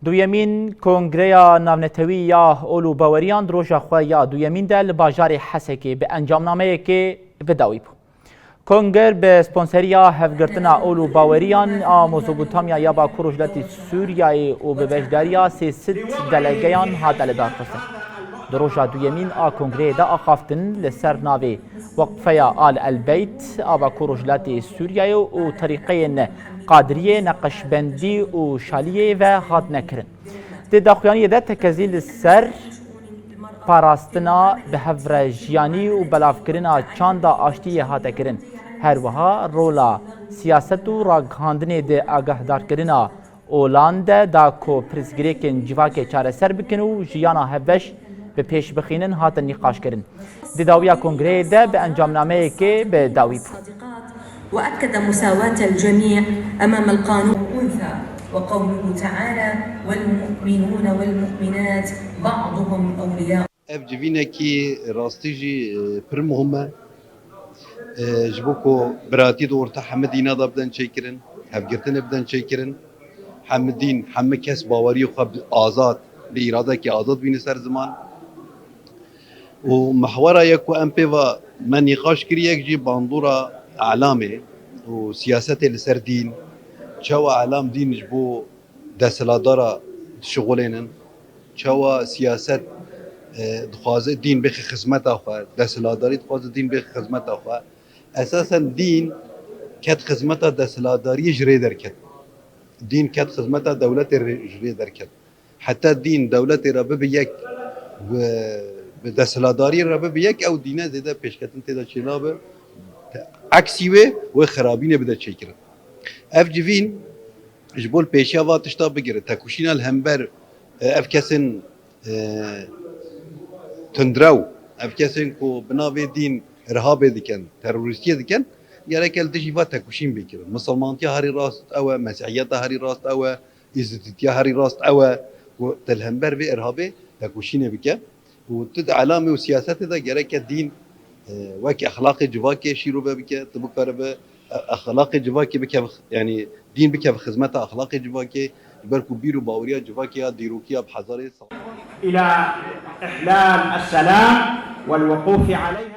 دویمین کنگریا ناونتوی یا اولو باوریان دروژا خو یا دویمین ده لباجار حسکی به انجامنامه که بداوی بو. کنگر به سپانسریا هفگرتنا اولو باوریان مزوبوتامیا یا با کروجلتی سوریای و به بجداریا 300 دلگیان هادل دار خسته. دروژا دویمین کنگره ده آخافتن لسر ناوی وقفه آل البیت با کروجلتی سوریای و طریقه قادریه نقشبندی و شالیه و هات نکرن. ده داخویانی ده تکزیل سر پاراستنا به هفرجیانی و بلافکرنا چاندا آشتی هات کرن. هر وها رولا سیاست و راگهاندنی ده آگهدار کرنا اولانده دا کو پرزگریکن جواک چاره سر بکن و جیانا هفش به پیش بخینن هات نقاش کرن. ده داویا کنگره ده به انجامنامه که به داوی وأكد مساواة الجميع أمام القانون الأنثى وقوله تعالى والمؤمنون والمؤمنات بعضهم أولياء. اف جوینه کی راستیجی پر مهمه جبوکو براتی دورتا حمدینا دا بدن چیکرن هفگرتن بدن چیکرن حمدین همه کس باوری خب آزاد به اراده که آزاد بینه سر زمان و محوره یکو ام پی و من نقاش کری یک جی باندورا اعلامه و سیاست لسر دین چوا اعلام دین جبو دستلادارا شغلینن چوا سیاست دخوازه دین بخی خدمت آخوا دستلاداری دخوازه دین بخی خدمت آخوا اساسا دین کت خدمت دستلاداری جری درکت دین کت خدمت دولت جری درکت حتی دین دولت را به یک و دستلاداری را به یک او دینه زیده پیشکتن تیدا چنابه عکسیوه و خرابینه بده چیکره اف جوین جبول پیشیا واتشتا بگیره تکوشین الهمبر اف کسن تندرو اف کسن کو بناوی دین ارهاب دکن تروریستی دکن یاره کل تجیبا تکوشین بگیره مسلمانتی هری راست او مسیحیت هری راست او ایزدیتی هری راست او و تلهمبر به ارهابه تکوشین بکه و تد علامه و سیاست دا یاره که دین وکی اخلاق جواکی شیرو بکه تبکر به اخلاق جواکی بکه يعني دين بك بخدمة أخلاق جواكي بركو بيرو باوريا جواكي ديروكيا بحضارة إلى إحلال السلام والوقوف عليه.